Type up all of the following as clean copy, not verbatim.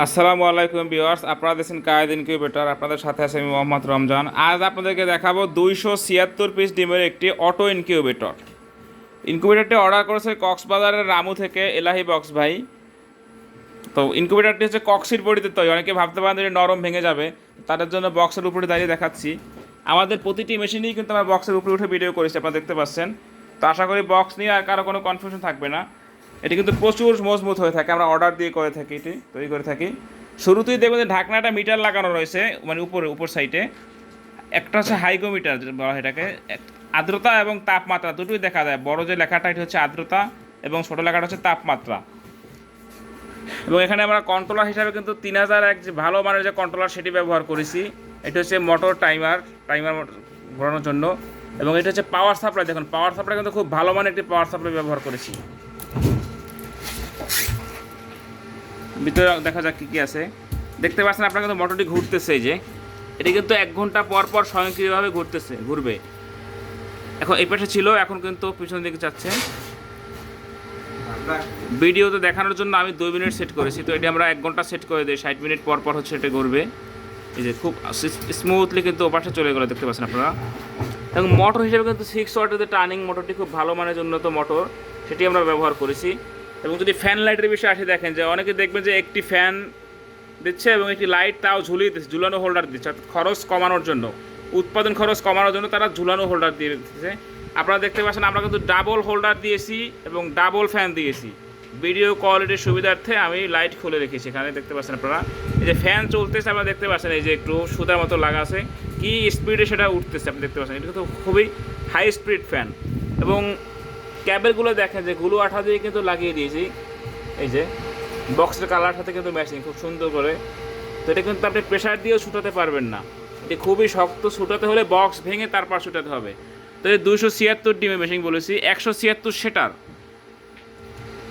আসসালামু আলাইকুম ভিউয়ার্স, আপনারা দেখছেন কায়েদ ইনকিউবেটর। আপনাদের সাথে আছে আমি মোহাম্মদ রমজান। আজ আপনাদেরকে দেখাবো 276 পিস ডিমের একটি অটো ইনকিউবেটর। ইনকিউবেটরটি অর্ডার করেছে কক্সবাজারের রামু থেকে এলাহি বক্স ভাই। তো ইনকিউবেটরটি হচ্ছে কক্সির বডিতে তৈরি। অনেকে ভাবতে পারেন যে নরম ভেঙে যাবে, তাদের জন্য বক্সের উপরে দাঁড়িয়ে দেখাচ্ছি। আমাদের প্রতিটি মেশিনেই কিন্তু আমরা বক্সের উপরে উঠে ভিডিও করেছি, আপনারা দেখতে পাচ্ছেন। তো আশা করি বক্স নিয়ে আর কারো কোনো কনফিউশন থাকবে না। এটি কিন্তু প্রচুর মজবুত হয়ে থাকে, আমরা অর্ডার দিয়ে করে থাকি, এটি তৈরি করে থাকি। শুরুতেই দেখবেন যে ঢাকনাটা মিটার লাগানো রয়েছে, মানে উপর সাইডে একটা হচ্ছে হাইগোমিটার বলা হয় এটাকে। আর্দ্রতা এবং তাপমাত্রা দুটোই দেখা যায়। বড় যে লেখাটা এটি হচ্ছে আর্দ্রতা এবং ছোটো লেখাটা হচ্ছে তাপমাত্রা। এবং এখানে আমরা কন্ট্রোলার হিসাবে কিন্তু 3001 যে ভালো মানের যে কন্ট্রোলার সেটি ব্যবহার করেছি। এটি হচ্ছে মোটর টাইমার ঘোরানোর জন্য। এবং এটা হচ্ছে পাওয়ার সাপ্লাই। দেখুন পাওয়ার সাপ্লাই কিন্তু খুব ভালো মানের একটি পাওয়ার সাপ্লাই ব্যবহার করেছি। ভিতরে দেখা যাক কী কী আছে। দেখতে পাচ্ছেন আপনার কিন্তু মোটরটি ঘুরতেছে, এই যে এটি কিন্তু 1 ঘন্টা পর পর স্বয়ংক্রিয়ভাবে ঘুরবে। এখন এই পাশে ছিল, এখন কিন্তু পিছন দিকে যাচ্ছে। ভিডিওতে দেখানোর জন্য আমি 2 মিনিট সেট করেছি, তো এটি আমরা 1 ঘন্টা সেট করে দিই। 60 মিনিট পর পর হচ্ছে এটা ঘুরবে। এই যে খুব স্মুথলি কিন্তু ওপাশে চলে গেলো, দেখতে পাচ্ছেন আপনারা। এবং মোটর হিসেবে কিন্তু 6 ওয়াটের যে টার্নিং মোটরটি খুব ভালো মানের উন্নত মোটর, সেটি আমরা ব্যবহার করেছি। এবং যদি ফ্যান লাইটের বিষয়ে আসে, দেখেন যে অনেকে দেখবেন যে একটি ফ্যান দিচ্ছে এবং একটি লাইট তাও ঝুলিয়ে দিচ্ছে, ঝুলানো হোল্ডার দিচ্ছে, অর্থাৎ খরচ কমানোর জন্য, উৎপাদন খরচ কমানোর জন্য তারা ঝুলানো হোল্ডার দিয়ে দিচ্ছে। আপনারা দেখতে পাচ্ছেন আমরা কিন্তু ডাবল হোল্ডার দিয়েছি এবং ডাবল ফ্যান দিয়েছি। ভিডিও কোয়ালিটির সুবিধার্থে আমি লাইট খুলে রেখেছি। এখানে দেখতে পাচ্ছেন আপনারা, এই যে ফ্যান চলতেছে, আপনারা দেখতে পাচ্ছেন এই যে একটু সুতার মতো লাগা আছে, কি স্পিডে সেটা উঠতেছে আপনি দেখতে পাচ্ছেন। এটা কিন্তু খুবই হাই স্পিড ফ্যান। এবং ক্যাবেলগুলো দেখেন যে গুলো আঠা দিয়ে কিন্তু লাগিয়ে দিয়েছি। এই যে বক্সের কালার সাথে কিন্তু ম্যাচিং খুব সুন্দর করে। তো এটা কিন্তু আপনি প্রেশার দিয়েও ছুটাতে পারবেন না, এটি খুবই শক্ত। ছুটাতে হলে বক্স ভেঙে তারপর ছুটাতে হবে। তো এই 276 ডিমের মেশিন বলেছি, 176 সেটার।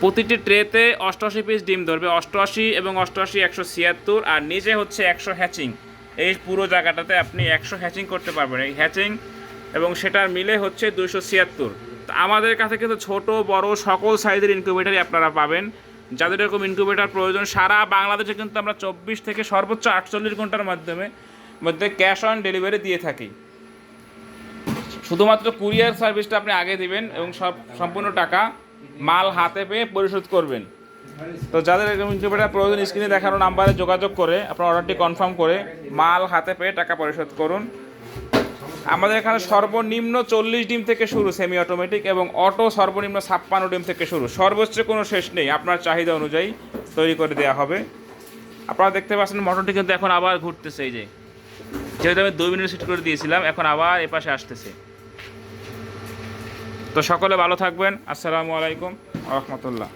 প্রতিটি ট্রেতে 88 পিস ডিম ধরবে, 88 এবং 88 176, আর নিচে হচ্ছে 100 হ্যাচিং। এই পুরো জায়গাটাতে আপনি 100 হ্যাচিং করতে পারবেন। এই হ্যাচিং এবং সেটার মিলে হচ্ছে 276। তো আমাদের কাছে কিন্তু ছোট বড় সকল সাইজের ইনকিউবেটারই আপনারা পাবেন। যাদের এরকম ইনকিউবেটার প্রয়োজন সারা বাংলাদেশে কিন্তু আমরা 24 থেকে সর্বোচ্চ 48 ঘন্টার মধ্যে ক্যাশ অন ডেলিভারি দিয়ে থাকি। শুধুমাত্র কুরিয়ার সার্ভিসটা আপনি আগে দিবেন এবং সম্পূর্ণ টাকা মাল হাতে পেয়ে পরিশোধ করবেন। তো যাদের এরকম ইনকিউবেটার প্রয়োজন স্ক্রিনে দেখানো নাম্বারে যোগাযোগ করে আপনার অর্ডারটি কনফার্ম করে মাল হাতে পেয়ে টাকা পরিশোধ করুন। আমাদের এখানে সর্বনিম্ন 40 ডিম থেকে শুরু সেমি অটোমেটিক, এবং অটো সর্বনিম্ন 56 ডিম থেকে শুরু। সর্বোচ্চ কোনো শেষ নেই, আপনার চাহিদা অনুযায়ী তৈরি করে দেওয়া হবে। আপনারা দেখতে পাচ্ছেন মোটরটি কিন্তু এখন আবার ঘুরতেছে। এই যে যেহেতু আমি 2 মিনিট সেট করে দিয়েছিলাম, এখন আবার এপাশে আসতেছে। তো সকলে ভালো থাকবেন। আসসালামু আলাইকুম ওয়া রাহমাতুল্লাহ।